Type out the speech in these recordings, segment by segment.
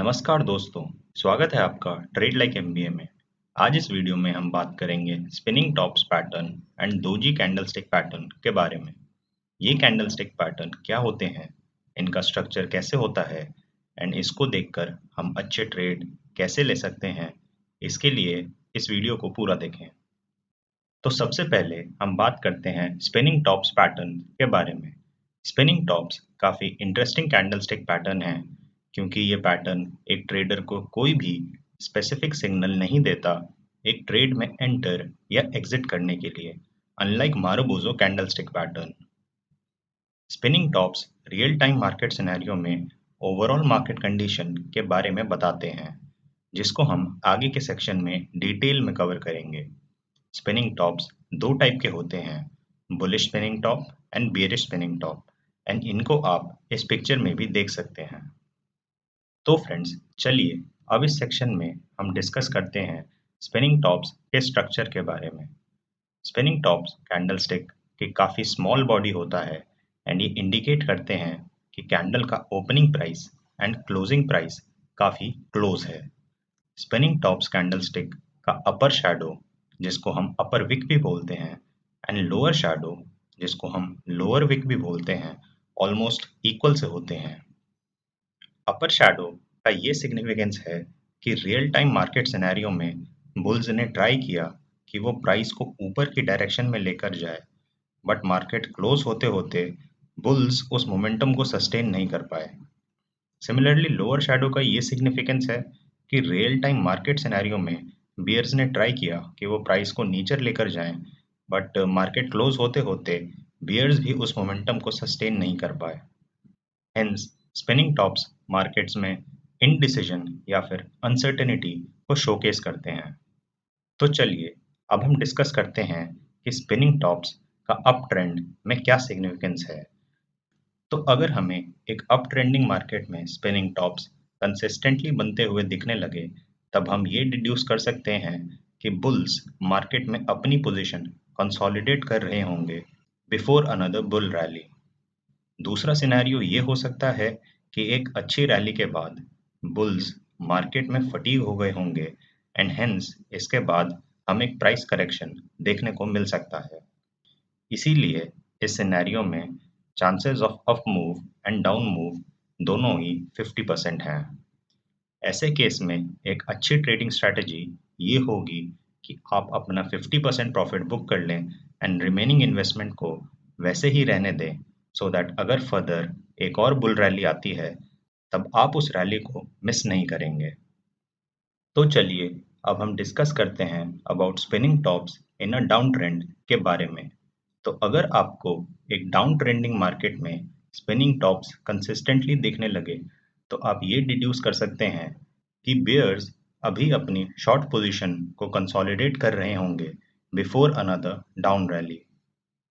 नमस्कार दोस्तों, स्वागत है आपका ट्रेड लाइक एमबीए में। आज इस वीडियो में हम बात करेंगे spinning tops pattern and doji candlestick pattern के बारे में। ये कैंडलस्टिक पैटर्न क्या होते हैं, इनका स्ट्रक्चर कैसे होता है एंड इसको देखकर हम अच्छे ट्रेड कैसे ले सकते हैं, इसके लिए इस वीडियो को पूरा देखें। तो सबसे पहले हम बात करते हैं स्पिनिंग टॉप्स पैटर्न के बारे में। स्पिनिंग टॉप्स काफ़ी इंटरेस्टिंग कैंडलस्टिक पैटर्न है क्योंकि ये पैटर्न एक ट्रेडर को कोई भी स्पेसिफिक सिग्नल नहीं देता एक ट्रेड में एंटर या एग्जिट करने के लिए, unlike marubozu candlestick pattern. Spinning tops real time market scenario में ओवरऑल मार्केट कंडीशन के बारे में बताते हैं, जिसको हम आगे के सेक्शन में डिटेल में कवर करेंगे। स्पिनिंग टॉप्स दो टाइप के होते हैं, bullish spinning top and bearish spinning top, and इनको आप इस पिक्चर में भी देख सकते हैं। तो फ्रेंड्स, चलिए अब इस सेक्शन में हम डिस्कस करते हैं स्पिनिंग टॉप्स के स्ट्रक्चर के बारे में। स्पिनिंग टॉप्स कैंडलस्टिक की काफ़ी स्मॉल बॉडी होता है एंड ये इंडिकेट करते हैं कि कैंडल का opening price and closing price काफ़ी क्लोज है। स्पिनिंग टॉप्स कैंडलस्टिक का अपर शैडो, जिसको हम अपर विक भी बोलते हैं, एंड लोअर शैडो, जिसको हम लोअर विक भी बोलते हैं, ऑलमोस्ट इक्वल से होते हैं। अपर शैडो का ये सिग्निफिकेंस है कि रियल टाइम मार्केट सिनेरियो में बुल्स ने ट्राई किया कि वो प्राइस को ऊपर की डायरेक्शन में लेकर जाए, बट मार्केट क्लोज होते होते बुल्स उस मोमेंटम को सस्टेन नहीं कर पाए। सिमिलरली लोअर शैडो का ये सिग्निफिकेंस है कि रियल टाइम मार्केट सिनेरियो में बियर्स ने ट्राई किया कि वो प्राइस को नीचे लेकर जाएं, बट मार्केट क्लोज होते होते बियर्स भी उस मोमेंटम को सस्टेन नहीं कर पाए। हेंस स्पिनिंग टॉप्स मार्केट्स में इनडिसीजन या फिर अनसर्टेनिटी को शोकेस करते हैं। तो चलिए अब हम डिस्कस करते हैं कि स्पिनिंग टॉप्स का अप ट्रेंड में क्या सिग्निफिकेंस है। तो अगर हमें एक अप ट्रेंडिंग मार्केट में स्पिनिंग टॉप्स कंसिस्टेंटली बनते हुए दिखने लगे, तब हम ये डिड्यूस कर सकते हैं कि बुल्स मार्केट में अपनी पोजीशन कंसोलिडेट कर रहे होंगे बिफोर अनदर बुल रैली। दूसरा सिनेरियो ये हो सकता है कि एक अच्छी रैली के बाद बुल्स मार्केट में फटीग हो गए होंगे एंड हेंस इसके बाद हमें एक प्राइस करेक्शन देखने को मिल सकता है। इसीलिए इस सिनेरियो में chances of up move and down move दोनों ही 50% हैं। ऐसे केस में एक अच्छी ट्रेडिंग स्ट्रैटेजी ये होगी कि आप अपना 50% प्रॉफिट बुक कर लें एंड रिमेनिंग इन्वेस्टमेंट को वैसे ही रहने दें, सो दैट अगर फर्दर एक और बुल रैली आती है तब आप उस रैली को मिस नहीं करेंगे। तो चलिए अब हम डिस्कस करते हैं about spinning tops in a down trend के बारे में। तो अगर आपको एक डाउन ट्रेंडिंग मार्केट में स्पिनिंग टॉप्स कंसिस्टेंटली दिखने लगे, तो आप ये डिड्यूस कर सकते हैं कि बेयर्स अभी अपनी शॉर्ट पोजीशन को कंसोलिडेट कर रहे होंगे बिफोर अनदर डाउन रैली।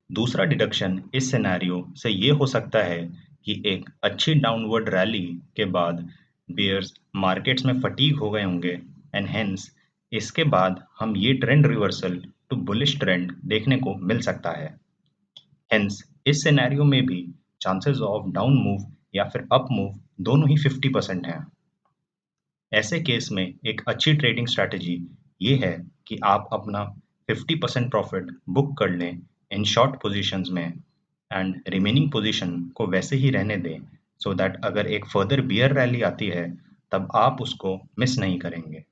दूसरा डिडक्शन इस सिनेरियो से ये हो सकता है कि एक अच्छी डाउनवर्ड रैली के बाद बेयर्स मार्केट्स में फटीग हो गए होंगे एंड हेंस इसके बाद हम ये trend reversal to bullish trend देखने को मिल सकता है। हेंस इस सिनेरियो में भी चांसेस ऑफ डाउन मूव या फिर अप मूव दोनों ही 50% हैं। ऐसे केस में एक अच्छी ट्रेडिंग स्ट्रैटेजी ये है कि आप अपना 50% प्रॉफिट बुक कर लें इन शॉर्ट पोजीशंस में एंड रिमेनिंग पोजीशन को वैसे ही रहने दें, सो दैट अगर एक फर्दर बियर रैली आती है तब आप उसको मिस नहीं करेंगे।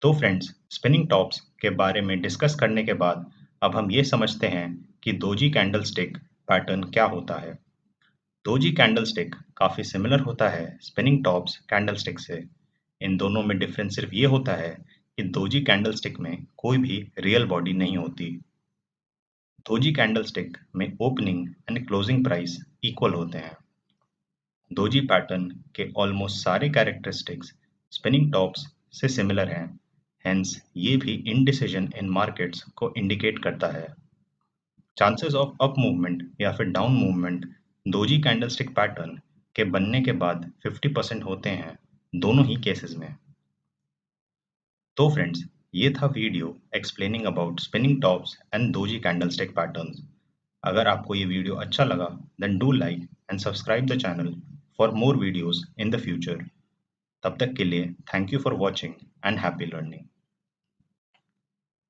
तो फ्रेंड्स, स्पिनिंग टॉप्स के बारे में डिस्कस करने के बाद अब हम ये समझते हैं कि दोजी कैंडलस्टिक पैटर्न क्या होता है। दोजी कैंडलस्टिक काफ़ी सिमिलर होता है स्पिनिंग टॉप्स कैंडलस्टिक से। इन दोनों में डिफरेंस सिर्फ ये होता है कि दोजी कैंडलस्टिक में कोई भी रियल बॉडी नहीं होती। दोजी कैंडलस्टिक में opening and closing price equal होते हैं। दोजी पैटर्न के ऑलमोस्ट सारे कैरेक्टरिस्टिक्स स्पिनिंग टॉप्स से सिमिलर हैं, हेंस ये भी इनडिसीजन इन मार्केट्स को इंडिकेट करता है। चांसेस ऑफ अप मूवमेंट या फिर down movement doji candlestick pattern के बनने के बाद 50% होते हैं दोनों ही केसेस में। तो फ्रेंड्स, ये था video explaining about spinning tops and doji candlestick patterns. अगर आपको ये वीडियो अच्छा लगा, then do like and subscribe the channel for more videos in the future. तब तक के लिए thank you for watching and happy learning.